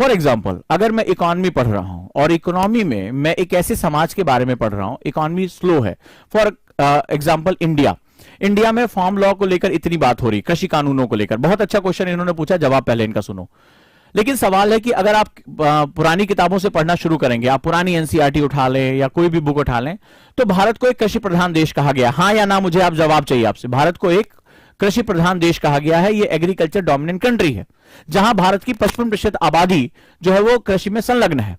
For example, अगर मैं economy पढ़ रहा हूं और इकोनॉमी में मैं एक ऐसे समाज के बारे में पढ़ रहा हूं, इकोनॉमी स्लो है। फॉर एग्जाम्पल इंडिया में फार्म लॉ को लेकर इतनी बात हो रही, कृषि कानूनों को लेकर। बहुत अच्छा क्वेश्चन इन्होंने पूछा, जवाब पहले इनका सुनो। लेकिन सवाल है कि अगर आप पुरानी किताबों से पढ़ना शुरू करेंगे, आप पुरानी एनसीईआरटी उठा लें या कोई भी बुक उठा लें, तो भारत को एक कृषि प्रधान देश कहा गया। हाँ या ना, मुझे आप जवाब चाहिए आपसे। भारत को एक कृषि प्रधान देश कहा गया है। ये एग्रीकल्चर डोमिनेंट कंट्री है, जहां भारत की 55% आबादी जो है वो कृषि में संलग्न है।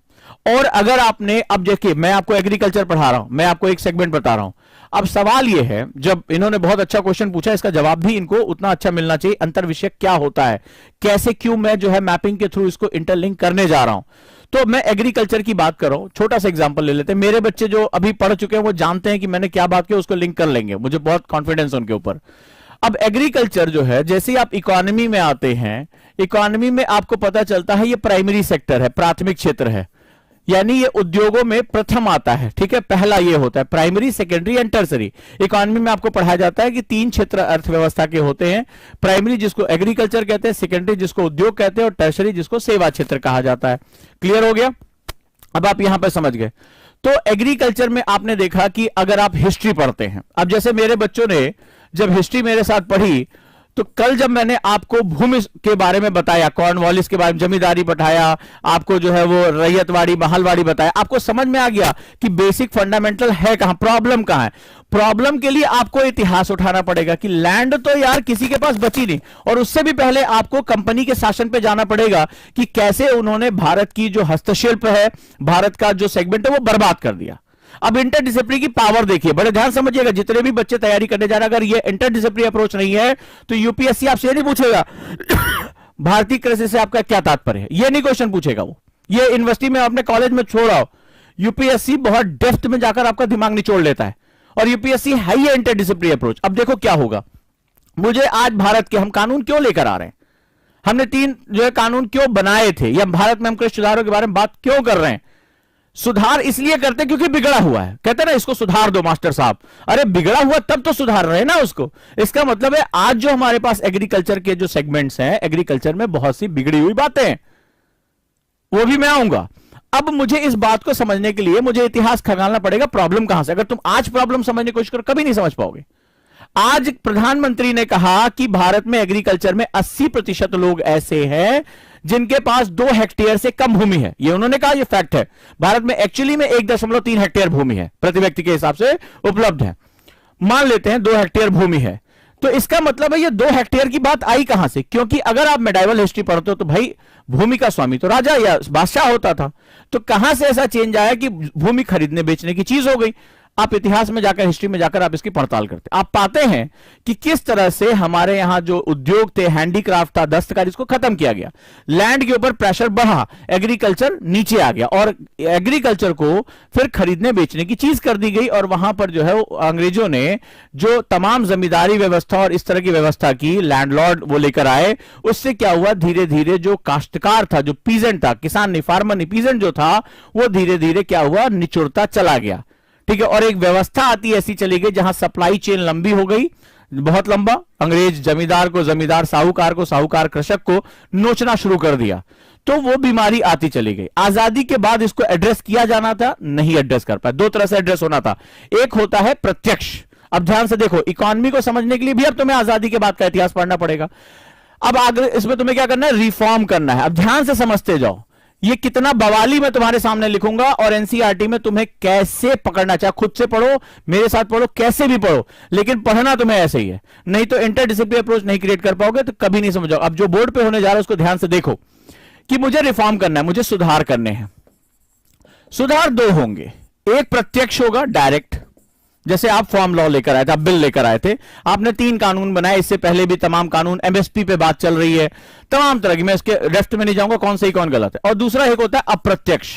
और अगर आपने, अब देखिए मैं आपको एग्रीकल्चर पढ़ा रहा हूं, मैं आपको एक सेगमेंट बता रहा हूं। अब सवाल यह है, जब इन्होंने बहुत अच्छा क्वेश्चन पूछा, इसका जवाब भी इनको उतना अच्छा मिलना चाहिए। अंतर विषय क्या होता है, कैसे, क्यों मैं जो है मैपिंग के थ्रू इसको इंटरलिंक करने जा रहा हूं। तो मैं एग्रीकल्चर की बात कर रहा हूं। छोटा सा एग्जांपल ले लेते हैं। मेरे बच्चे जो अभी पढ़ चुके हैं वो जानते हैं कि मैंने क्या बात की, उसको लिंक कर लेंगे, मुझे बहुत कॉन्फिडेंस उनके ऊपर। अब एग्रीकल्चर जो है, जैसे ही आप इकोनॉमी में आते हैं, इकोनॉमी में आपको पता चलता है ये प्राइमरी सेक्टर है, प्राथमिक क्षेत्र है, यानी ये उद्योगों में प्रथम आता है। ठीक है, पहला ये होता है primary, secondary and tertiary. Economy में आपको पढ़ाया जाता है कि 3 क्षेत्र अर्थव्यवस्था के होते हैं। प्राइमरी जिसको एग्रीकल्चर कहते हैं, सेकेंडरी जिसको उद्योग कहते हैं, और टर्सरी जिसको सेवा क्षेत्र कहा जाता है। क्लियर हो गया? अब आप यहां पर समझ गए। तो एग्रीकल्चर में आपने देखा कि अगर आप हिस्ट्री पढ़ते हैं, अब जैसे मेरे बच्चों ने जब हिस्ट्री मेरे साथ पढ़ी, तो कल जब मैंने आपको भूमि के बारे में बताया, कॉर्नवालिस के बारे में, जमींदारी बताया, आपको जो है वो रैयतवाड़ी, महलवाड़ी बताया, आपको समझ में आ गया कि बेसिक फंडामेंटल है कहां, प्रॉब्लम कहां है। प्रॉब्लम के लिए आपको इतिहास उठाना पड़ेगा कि लैंड तो यार किसी के पास बची नहीं, और उससे भी पहले आपको कंपनी के शासन पे जाना पड़ेगा कि कैसे उन्होंने भारत की जो हस्तशिल्प है, भारत का जो सेगमेंट है वो बर्बाद कर दिया। अब इंटरडिसिप्लिनरी की पावर देखिए, बड़े ध्यान समझिएगा, जितने भी बच्चे तैयारी करने जा रहे हैं, अगर ये इंटरडिसिप्लिनरी अप्रोच नहीं है तो यूपीएससी आपसे ये नहीं पूछेगा भारतीय कृषि से आपका क्या तात्पर्य है, ये नहीं क्वेश्चन पूछेगा वो। ये यूनिवर्सिटी में अपने कॉलेज में छोड़ आओ, यूपीएससी बहुत डेप्थ में जाकर आपका दिमाग निचोड़ लेता है, और यूपीएससी है ये इंटरडिसिप्लिनरी अप्रोच। अब देखो क्या होगा, मुझे आज भारत के हम कानून क्यों लेकर आ रहे हैं, हमने 3 जो है कानून क्यों बनाए थे, या भारत में हम कृषि सुधारों के बारे में बात क्यों कर रहे हैं। सुधार इसलिए करते क्योंकि बिगड़ा हुआ है, कहते ना इसको सुधार दो मास्टर साहब। अरे बिगड़ा हुआ तब तो सुधार रहे ना उसको। इसका मतलब है आज जो हमारे पास एग्रीकल्चर के जो सेगमेंट्स हैं, एग्रीकल्चर में बहुत सी बिगड़ी हुई बातें हैं, वो भी मैं आऊंगा। अब मुझे इस बात को समझने के लिए मुझे इतिहास खंगालना पड़ेगा, प्रॉब्लम कहां से। अगर तुम आज प्रॉब्लम समझने की कोशिश करो, कभी नहीं समझ पाओगे। आज प्रधानमंत्री ने कहा कि भारत में एग्रीकल्चर में 80% लोग ऐसे हैं जिनके पास 2 हेक्टेयर से कम भूमि है। ये उन्होंने कहा, ये फैक्ट है। भारत में एक्चुअली में 1.3 हेक्टेयर भूमि है, प्रति व्यक्ति के हिसाब से उपलब्ध है। मान लेते हैं 2 हेक्टेयर भूमि है, तो इसका मतलब है ये 2 हेक्टेयर की बात आई कहां से, क्योंकि अगर आप मेडाइवल हिस्ट्री पढ़ते हो तो भाई भूमि का स्वामी तो राजा या बादशाह होता था। तो कहां से ऐसा चेंज आया कि भूमि खरीदने बेचने की चीज हो गई। आप इतिहास में जाकर, हिस्ट्री में जाकर आप इसकी पड़ताल करते, आप पाते हैं कि किस तरह से हमारे यहां जो उद्योग थे, हैंडीक्राफ्ट था, दस्तकारी, इसको खत्म किया गया। लैंड के ऊपर प्रेशर बढ़ा, एग्रीकल्चर नीचे आ गया, और एग्रीकल्चर को फिर खरीदने बेचने की चीज कर दी गई। और वहां पर जो है अंग्रेजों ने जो तमाम जमींदारी व्यवस्था और इस तरह की व्यवस्था की, लैंडलॉर्ड वो लेकर आए। उससे क्या हुआ, धीरे धीरे जो काश्तकार था, जो पीजेंट था, किसान नहीं, फार्मर नहीं, पीजेंट जो था, वो धीरे धीरे क्या हुआ, निचुड़ता चला गया। ठीक है, और एक व्यवस्था आती ऐसी चली गई जहां सप्लाई चेन लंबी हो गई, बहुत लंबा। अंग्रेज जमींदार को जमींदार, साहूकार को साहूकार, कृषक को नोचना शुरू कर दिया। तो वो बीमारी आती चली गई। आजादी के बाद इसको एड्रेस किया जाना था, नहीं एड्रेस कर पाया। 2 तरह से एड्रेस होना था, एक होता है प्रत्यक्ष। अब ध्यान से देखो, इकोनॉमी को समझने के लिए भी अब तुम्हें आजादी के बाद का इतिहास पढ़ना पड़ेगा। अब आगे इसमें तुम्हें क्या करना है, रिफॉर्म करना है। अब ध्यान से समझते जाओ, ये कितना बवाली मैं तुम्हारे सामने लिखूंगा, और एनसीईआरटी में तुम्हें कैसे पकड़ना, चाहे खुद से पढ़ो, मेरे साथ पढ़ो, कैसे भी पढ़ो, लेकिन पढ़ना तुम्हें ऐसे ही है। नहीं तो इंटरडिसिप्लिनरी अप्रोच नहीं क्रिएट कर पाओगे, तो कभी नहीं समझो। अब जो बोर्ड पे होने जा रहा है उसको ध्यान से देखो कि मुझे रिफॉर्म करना है, मुझे सुधार करने हैं। सुधार 2 होंगे, एक प्रत्यक्ष होगा, डायरेक्ट, जैसे आप फॉर्म लॉ लेकर आए थे, आप बिल लेकर आए थे, आपने 3 कानून बनाए, इससे पहले भी तमाम कानून, एमएसपी पे बात चल रही है, तमाम तरह की, मैं इसके लेफ्ट में नहीं जाऊंगा कौन सही कौन गलत है। और दूसरा एक होता है अप्रत्यक्ष।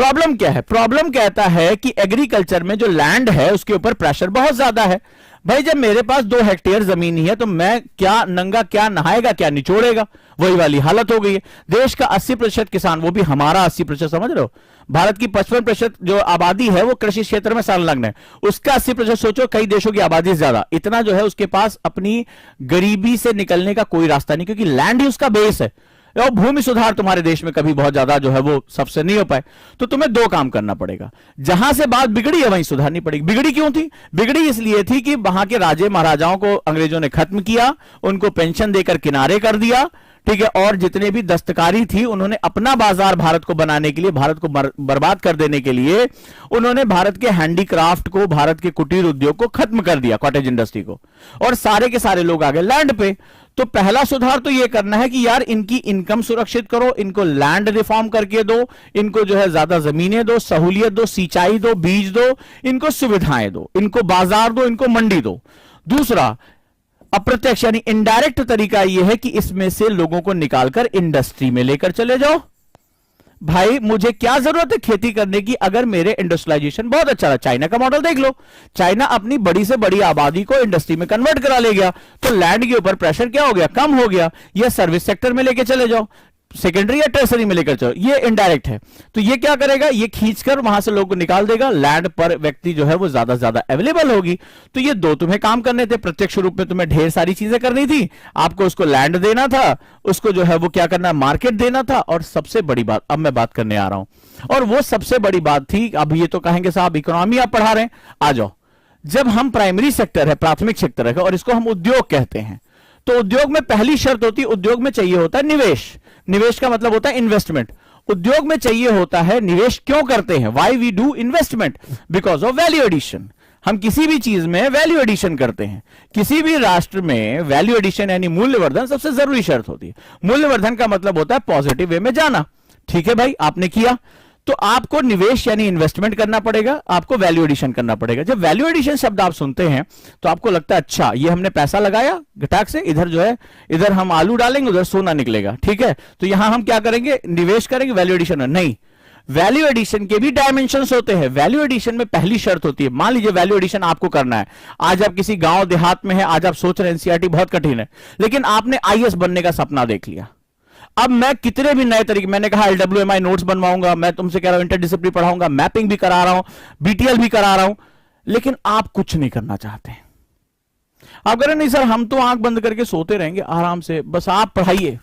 प्रॉब्लम क्या है? प्रॉब्लम कहता है कि एग्रीकल्चर में जो लैंड है उसके ऊपर प्रेशर बहुत ज्यादा है। भाई जब मेरे पास 2 हेक्टेयर जमीन ही है तो मैं क्या नंगा, क्या नहाएगा, क्या निचोड़ेगा, वही वाली हालत हो गई है। देश का 80% किसान, वो भी हमारा 80%, समझ रहे हो? भारत की 55% जो आबादी है वो कृषि क्षेत्र में संलग्न है, उसका 80%। सोचो कई देशों की आबादी से ज्यादा, इतना जो है उसके पास अपनी गरीबी से निकलने का कोई रास्ता नहीं, क्योंकि लैंड ही उसका बेस है। और भूमि सुधार तुम्हारे देश में कभी बहुत ज्यादा जो है वो सबसे नहीं हो पाए। तो तुम्हें 2 काम करना पड़ेगा। जहां से बात बिगड़ी है वहीं सुधारनी पड़ेगी। बिगड़ी क्यों थी? बिगड़ी इसलिए थी कि वहां के राजे महाराजाओं को अंग्रेजों ने खत्म किया, उनको पेंशन देकर किनारे कर दिया, ठीक है। और जितने भी दस्तकारी थी उन्होंने अपना बाजार भारत को बनाने के लिए, भारत को बर्बाद कर देने के लिए उन्होंने भारत के हैंडीक्राफ्ट को, भारत के कुटीर उद्योग को खत्म कर दिया, कॉटेज इंडस्ट्री को, और सारे के सारे लोग आ गए लैंड पे। तो पहला सुधार तो यह करना है कि यार इनकी इनकम सुरक्षित करो, इनको लैंड रिफॉर्म करके दो, इनको जो है ज्यादा जमीनें दो, सहूलियत दो, सिंचाई दो, बीज दो, इनको सुविधाएं दो, इनको बाजार दो, इनको मंडी दो। दूसरा अप्रत्यक्ष यानी इनडायरेक्ट तरीका यह है कि इसमें से लोगों को निकालकर इंडस्ट्री में लेकर चले जाओ। भाई मुझे क्या जरूरत है खेती करने की अगर मेरे इंडस्ट्रियलाइजेशन बहुत अच्छा रहा? चाइना का मॉडल देख लो, चाइना अपनी बड़ी से बड़ी आबादी को इंडस्ट्री में कन्वर्ट करा ले गया, तो लैंड के ऊपर प्रेशर क्या हो गया? कम हो गया। या सर्विस सेक्टर में लेके चले जाओ, सेकेंडरी या टर्सरी में लेकर चलो, ये इनडायरेक्ट है। तो ये क्या करेगा? ये खींचकर वहां से लोगों को निकाल देगा, लैंड पर व्यक्ति जो है वो ज्यादा से ज्यादा अवेलेबल होगी। तो ये 2 तुम्हें काम करने थे। प्रत्यक्ष रूप में तुम्हें ढेर सारी चीजें करनी थी, आपको उसको लैंड देना था, उसको जो है वो क्या करना, मार्केट देना था। और सबसे बड़ी बात अब मैं बात करने आ रहा हूं, और वो सबसे बड़ी बात थी, अब ये तो कहेंगे साहब इकोनॉमी आप पढ़ा रहे हैं, आ जाओ। जब हम प्राइमरी सेक्टर है, प्राथमिक सेक्टर है, और इसको हम उद्योग कहते हैं, तो उद्योग में पहली शर्त होती है, उद्योग में चाहिए होता है निवेश। निवेश का मतलब होता है इन्वेस्टमेंट। उद्योग में चाहिए होता है निवेश। क्यों करते हैं? Why we do investment? Because of value addition. हम किसी भी चीज में वैल्यू एडिशन करते हैं। किसी भी राष्ट्र में वैल्यू एडिशन यानी मूल्यवर्धन सबसे जरूरी शर्त होती है। मूल्यवर्धन का मतलब होता है पॉजिटिव वे में जाना। ठीक है भाई, आपने किया तो आपको निवेश यानी इन्वेस्टमेंट करना पड़ेगा, आपको वैल्यू एडिशन करना पड़ेगा। जब वैल्यू एडिशन शब्द आप सुनते हैं तो आपको लगता है अच्छा ये हमने पैसा लगाया घटाक से, इधर जो है इधर हम आलू डालेंगे उधर सोना निकलेगा, ठीक है, तो यहां हम क्या करेंगे? निवेश करेंगे, वैल्यू एडिशन नहीं। वैल्यू एडिशन के भी डायमेंशंस होते हैं। वैल्यू एडिशन में पहली शर्त होती है, मान लीजिए वैल्यू एडिशन आपको करना है, आज आप किसी गांव देहात में है, आज आप सोच रहे हैं एनसीईआरटी बहुत कठिन है, लेकिन आपने आईएएस बनने का सपना देख लिया। अब मैं कितने भी नए तरीके, मैंने कहा LWMI नोट्स बनवाऊंगा, मैं तुमसे कह रहा हूं इंटरडिसिप्लिनरी पढ़ाऊंगा, मैपिंग भी करा रहा हूं, बीटीएल भी करा रहा हूं, लेकिन आप कुछ नहीं करना चाहते। आप कह रहे नहीं सर हम तो आंख बंद करके सोते रहेंगे आराम से, बस आप पढ़ाइए,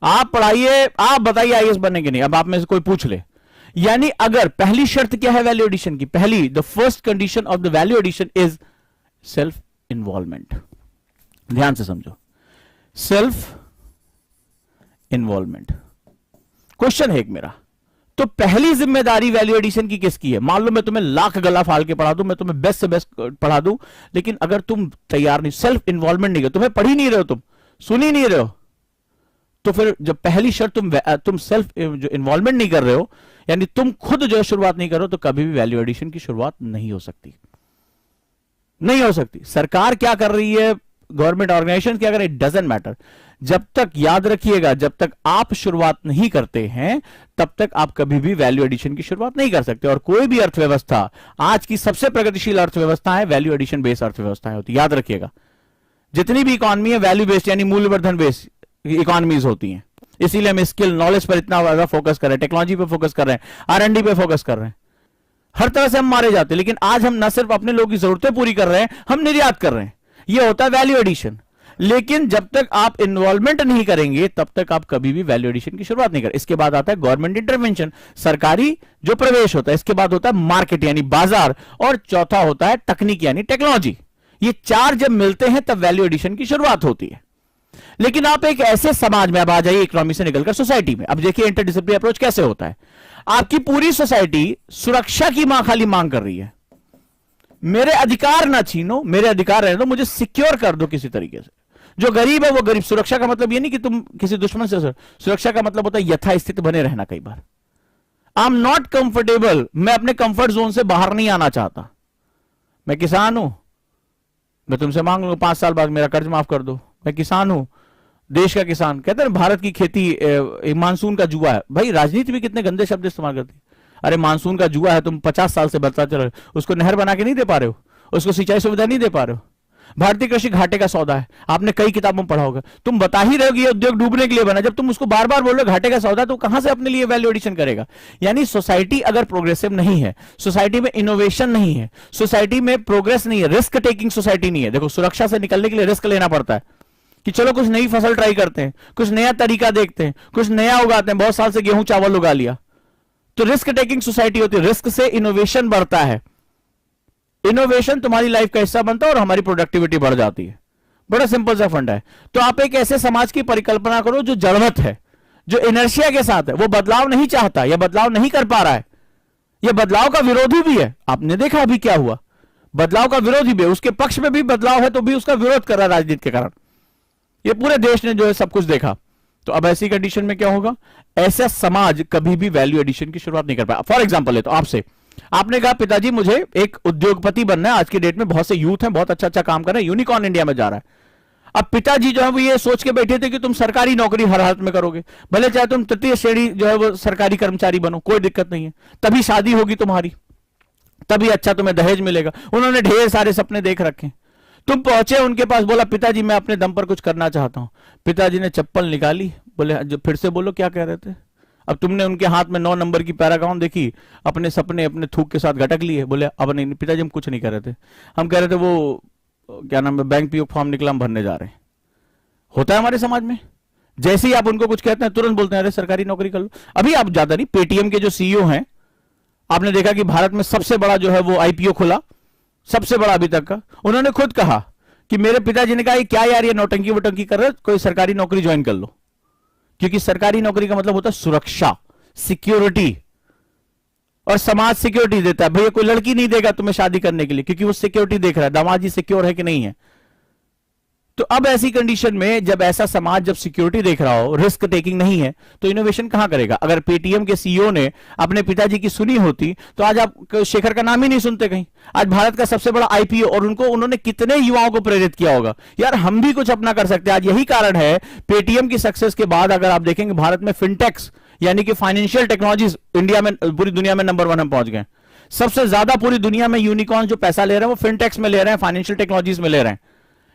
आप पढ़ाइए, आप बताइए आईएएस बनेंगे नहीं। अब आप में से कोई पूछ ले, यानी अगर पहली शर्त क्या है वैल्यू एडिशन की? पहली, the first condition of the value addition is self involvement. ध्यान से समझो, सेल्फ इन्वॉल्वमेंट। क्वेश्चन है एक मेरा, तो पहली जिम्मेदारी वैल्यू एडिशन की किसकी है? मान लो मैं तुम्हें लाख गला फाल के पढ़ा दूं, मैं तुम्हें बेस्ट से बेस्ट पढ़ा दूं, लेकिन अगर तुम तैयार नहीं, सेल्फ इन्वॉल्वमेंट नहीं कर, तुम्हें पढ़ ही नहीं रहे हो, तुम सुन ही नहीं रहे हो, तो फिर जब पहली शर्त तुम सेल्फ जो इन्वॉल्वमेंट नहीं कर रहे हो, यानी तुम खुद जो शुरुआत नहीं कर रहे हो, तो कभी भी वैल्यू एडिशन की शुरुआत नहीं हो सकती, नहीं हो सकती। सरकार क्या कर रही है, गवर्नमेंट ऑर्गेनाइजेशन क्या कर रही है, डजंट मैटर। जब तक, याद रखिएगा, जब तक आप शुरुआत नहीं करते हैं तब तक आप कभी भी वैल्यू एडिशन की शुरुआत नहीं कर सकते। और कोई भी अर्थव्यवस्था, आज की सबसे प्रगतिशील अर्थव्यवस्था है वैल्यू एडिशन बेस्ड अर्थव्यवस्था होती है, याद रखिएगा। जितनी भी इकोनॉमी है वैल्यू बेस्ड यानी मूल्यवर्धन बेस्ड इकोनॉमीज होती हैं। इसीलिए हम स्किल नॉलेज पर इतना ज्यादा फोकस कर रहे हैं, टेक्नोलॉजी पर फोकस कर रहे हैं, R&D पे फोकस कर रहे हैं। हर तरह से हम मारे जाते हैं, लेकिन आज हम न सिर्फ अपने लोगों की जरूरतें पूरी कर रहे हैं, हम निर्यात कर रहे हैं। यह होता है वैल्यू एडिशन। लेकिन जब तक आप इन्वॉल्वमेंट नहीं करेंगे तब तक आप कभी भी वैल्यू एडिशन की शुरुआत नहीं करें। इसके बाद आता है गवर्नमेंट इंटरवेंशन, सरकारी जो प्रवेश होता है। इसके बाद होता है मार्केट यानी बाजार, और चौथा होता है तकनीक यानी टेक्नोलॉजी। ये चार जब मिलते हैं तब वैल्यू एडिशन की शुरुआत होती है। लेकिन आप एक ऐसे समाज में, अब आ जाइए इकोनॉमी से निकलकर सोसाइटी में। अब देखिए इंटरडिसिप्लिनरी अप्रोच कैसे होता है। आपकी पूरी सोसाइटी सुरक्षा की खाली मांग कर रही है, मेरे अधिकार ना छीनो, मेरे अधिकार रहने दो, मुझे सिक्योर कर दो किसी तरीके से। जो गरीब है वो गरीब। सुरक्षा का मतलब ये नहीं कि तुम किसी दुश्मन से, सुरक्षा का मतलब होता है यथास्थिति बने रहना। कई बार आई एम नॉट कंफर्टेबल, मैं अपने कंफर्ट जोन से बाहर नहीं आना चाहता। मैं किसान हूं, मैं तुमसे मांग लूंगा 5 साल बाद मेरा कर्ज माफ कर दो। मैं किसान हूं, देश का किसान। कहते हैं भारत की खेती मानसून का जुआ है। भाई राजनीति में कितने गंदे शब्द इस्तेमाल करती है। अरे मानसून का जुआ है, तुम 50 साल से बताते रहे, उसको नहर बना के नहीं दे पा रहे हो, उसको सिंचाई सुविधा नहीं दे पा रहे हो। भारतीय कृषि घाटे का सौदा है, आपने कई किताबों में पढ़ा होगा। तुम बता ही रहे हो कि ये उद्योग डूबने के लिए बना, जब तुम उसको बार बार बोल रहे हो घाटे का सौदा, तो कहां से अपने लिए वैल्यू एडिशन करेगा। यानी सोसाइटी अगर प्रोग्रेसिव नहीं है, सोसाइटी में इनोवेशन नहीं है, सोसाइटी में प्रोग्रेस नहीं है, रिस्क टेकिंग सोसाइटी नहीं है। देखो, सुरक्षा से निकलने के लिए रिस्क लेना पड़ता है कि चलो कुछ नई फसल ट्राई करते हैं, कुछ नया तरीका देखते हैं, कुछ नया उगाते हैं। बहुत साल से गेहूं चावल उगा लिया, तो रिस्क टेकिंग सोसाइटी होती है। रिस्क से इनोवेशन बढ़ता है, इनोवेशन तुम्हारी लाइफ का हिस्सा बनता है और हमारी प्रोडक्टिविटी बढ़ जाती है। बड़ा सिंपल सा फंडा है। तो आप एक ऐसे समाज की परिकल्पना करो जो जड़वत है, जो इनर्शिया के साथ है, वो बदलाव नहीं चाहता या बदलाव नहीं कर पा रहा है, यह बदलाव का विरोधी भी है। आपने देखा अभी क्या हुआ, बदलाव का विरोधी भी है, उसके पक्ष में भी बदलाव है तो भी उसका विरोध कर रहा है राजनीति के कारण। ये पूरे देश ने जो है सब कुछ देखा। तो अब ऐसी कंडीशन में क्या होगा, ऐसा समाज कभी भी वैल्यू एडिशन की शुरुआत नहीं कर पाया। फॉर एग्जांपल है, तो आपसे आपने कहा पिताजी मुझे एक उद्योगपति बनना है, आज की डेट में बहुत से यूथ हैं, बहुत अच्छा काम कर रहे हैं, यूनिकॉर्न इंडिया में जा रहा है। अब पिताजी जो है वो ये सोच के बैठे थे कि तुम सरकारी नौकरी हर हालत में करोगे, भले चाहे तुम तृतीय श्रेणी जो है वो सरकारी कर्मचारी बनो, कोई दिक्कत नहीं है, तभी शादी होगी तुम्हारी, तभी अच्छा तुम्हें दहेज मिलेगा। उन्होंने ढेर सारे सपने देख रखे। तुम पहुंचे उनके पास, बोला पिताजी मैं अपने दम पर कुछ करना चाहता हूं। पिताजी ने चप्पल निकाली, बोले जो फिर से बोलो क्या कह रहे थे। अब तुमने उनके हाथ में 9 नंबर की पैराग्राफ देखी, अपने सपने अपने थूक के साथ घटक लिए। बोले अब नहीं पिताजी, हम कुछ नहीं कर रहे थे, हम कह रहे थे वो क्या नाम है, बैंक पीओ फॉर्म निकला, हम भरने जा रहे हैं। होता है हमारे समाज में, जैसे ही आप उनको कुछ कहते हैं तुरंत बोलते हैं अरे सरकारी नौकरी कर लो। अभी आप ज्यादा नहीं, पेटीएम के जो सीईओ हैं, आपने देखा कि भारत में सबसे बड़ा जो है वो आईपीओ खुला, सबसे बड़ा अभी तक का। उन्होंने खुद कहा कि मेरे पिताजी ने कहा क्या यार ये नौटंकी वोटंकी कर रहे, कोई सरकारी नौकरी ज्वाइन कर लो, क्योंकि सरकारी नौकरी का मतलब होता है सुरक्षा, सिक्योरिटी, और समाज सिक्योरिटी देता है। भैया कोई लड़की नहीं देगा तुम्हें शादी करने के लिए, क्योंकि वो सिक्योरिटी देख रहा है दामाद जी सिक्योर है कि नहीं है। तो अब ऐसी कंडीशन में जब ऐसा समाज जब सिक्योरिटी देख रहा हो, रिस्क टेकिंग नहीं है, तो इनोवेशन कहां करेगा। अगर पेटीएम के सीईओ ने अपने पिताजी की सुनी होती तो आज आप शेखर का नाम ही नहीं सुनते कहीं। आज भारत का सबसे बड़ा आईपीओ, और उन्होंने कितने युवाओं को प्रेरित किया होगा, यार हम भी कुछ अपना कर सकते हैं। आज यही कारण है पेटीएम की सक्सेस के बाद अगर आप देखेंगे भारत में फिनटेक्स यानी कि फाइनेंशियल टेक्नोलॉजीज इंडिया में, पूरी दुनिया में नंबर 1 हम पहुंच गए। सबसे ज्यादा पूरी दुनिया में यूनिकॉर्न जो पैसा ले रहे हैं वो फिनटेक्स में ले रहे हैं, फाइनेंशियल टेक्नोलॉजीज में ले रहे हैं।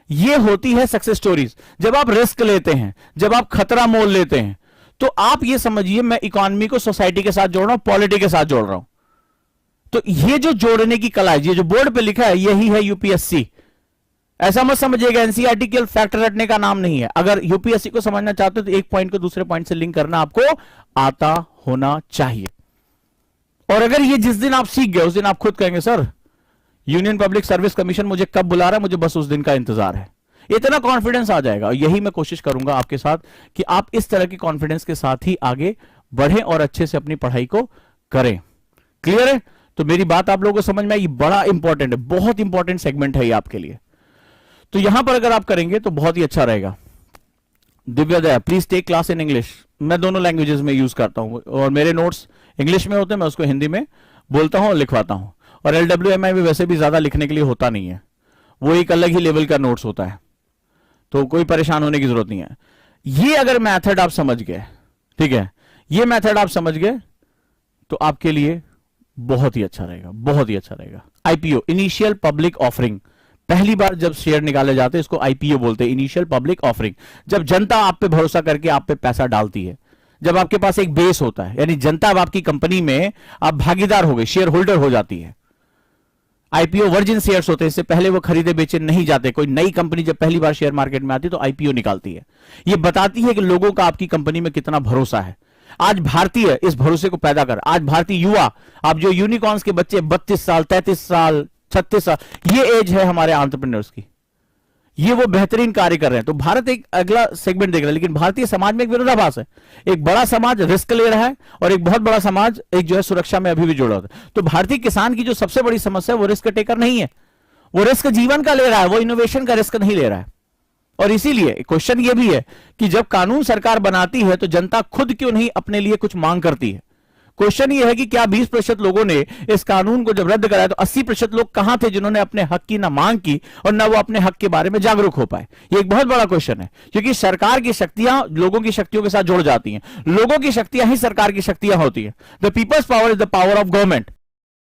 ये होती है सक्सेस स्टोरीज। जब आप रिस्क लेते हैं, जब आप खतरा मोल लेते हैं, तो आप ये समझिए मैं इकोनॉमी को सोसाइटी के साथ जोड़ रहा हूं, पॉलिटी के साथ जोड़ रहा हूं। तो ये जो जोड़ने की कला है, ये जो बोर्ड पे लिखा है, यही है यूपीएससी। ऐसा मत समझिएगा एनसीईआरटी केवल फैक्ट रटने का नाम नहीं है। अगर यूपीएससी को समझना चाहते हो तो एक पॉइंट को दूसरे पॉइंट से लिंक करना आपको आता होना चाहिए। और अगर ये जिस दिन आप सीख गए उस दिन आप खुद कहेंगे sir union public service commission मुझे कब बुला रहा है, मुझे बस उस दिन का इंतजार है। इतना कॉन्फिडेंस आ जाएगा। और यही मैं कोशिश करूंगा आपके साथ कि आप इस तरह की कॉन्फिडेंस के साथ ही आगे बढ़ें और अच्छे से अपनी पढ़ाई को करें। क्लियर है? तो मेरी बात आप लोगों को समझ में आई? बड़ा इंपॉर्टेंट है, बहुत इंपॉर्टेंट सेगमेंट है ये आपके लिए। तो यहां पर अगर आप करेंगे तो बहुत ही अच्छा रहेगा। Divyoday please take class in English. मैं दोनों लैंग्वेजेस में यूज करता हूं और मेरे नोट्स इंग्लिश में होते हैं, मैं उसको हिंदी में बोलता हूं और लिखवाता हूं। और LWMI भी वैसे भी ज्यादा लिखने के लिए होता नहीं है, वो एक अलग ही लेवल का नोट्स होता है, तो कोई परेशान होने की जरूरत नहीं है। ये अगर मेथड आप समझ गए, ठीक है, ये मेथड आप समझ गए तो आपके लिए बहुत ही अच्छा रहेगा, बहुत ही अच्छा रहेगा। आईपीओ, इनिशियल पब्लिक ऑफरिंग, पहली बार जब शेयर निकाले जाते हैं इसको आईपीओ बोलते हैं, इनिशियल पब्लिक ऑफरिंग। जब जनता आप पे भरोसा करके आप पे पैसा डालती है, जब आपके पास एक बेस होता है, यानी जनता अब आपकी कंपनी में आप भागीदार हो गए, शेयर होल्डर हो जाती है। आईपीओ वर्जिन शेयर्स होते हैं, इससे पहले वो खरीदे बेचे नहीं जाते। कोई नई कंपनी जब पहली बार शेयर मार्केट में आती है तो आईपीओ निकालती है। ये बताती है कि लोगों का आपकी कंपनी में कितना भरोसा है। आज भारतीय इस भरोसे को पैदा कर, आज भारतीय युवा, आप जो यूनिकॉर्न्स के बच्चे 32 साल 33 साल 36 साल, ये एज है हमारे एंटरप्रेन्योर्स की, ये वो बेहतरीन कार्य कर रहे हैं। तो भारत एक अगला सेगमेंट देख रहा है, लेकिन भारतीय समाज में एक विरोधाभास है। एक बड़ा समाज रिस्क ले रहा है और एक बहुत बड़ा समाज एक जो है सुरक्षा में अभी भी जुड़ा होता है। तो भारतीय किसान की जो सबसे बड़ी समस्या है वो रिस्क टेकर नहीं है, वो रिस्क जीवन का ले रहा है, वो इनोवेशन का रिस्क नहीं ले रहा है। और इसीलिए क्वेश्चन ये भी है कि जब कानून सरकार बनाती है तो जनता खुद क्यों नहीं अपने लिए कुछ मांग करती है। क्वेश्चन ये है कि क्या 20% लोगों ने इस कानून को जब रद्द कराया तो 80% लोग कहां थे जिन्होंने अपने हक की ना मांग की और ना वो अपने हक के बारे में जागरूक हो पाए? ये एक बहुत बड़ा क्वेश्चन है, क्योंकि सरकार की शक्तियां लोगों की शक्तियों के साथ जुड़ जाती हैं। लोगों की शक्तियां ही सरकार की शक्तियां होती है। The peoples power is the power of government.